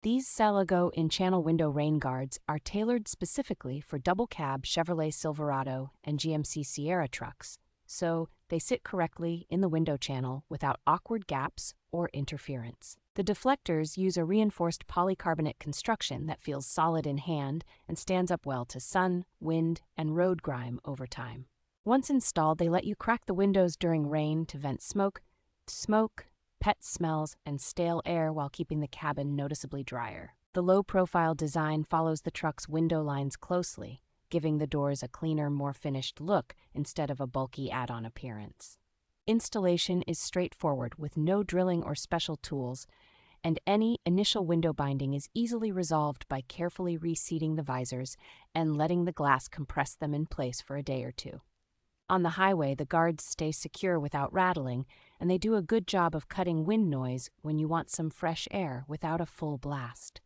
These Saleago in-channel window rain guards are tailored specifically for double-cab Chevrolet Silverado and GMC Sierra trucks, so they sit correctly in the window channel without awkward gaps or interference. The deflectors use a reinforced polycarbonate construction that feels solid in hand and stands up well to sun, wind, and road grime over time. Once installed, they let you crack the windows during rain to vent smoke, pet smells, and stale air while keeping the cabin noticeably drier. The low-profile design follows the truck's window lines closely, giving the doors a cleaner, more finished look instead of a bulky add-on appearance. Installation is straightforward with no drilling or special tools, and any initial window binding is easily resolved by carefully reseating the visors and letting the glass compress them in place for a day or two. On the highway, the guards stay secure without rattling, and they do a good job of cutting wind noise when you want some fresh air without a full blast.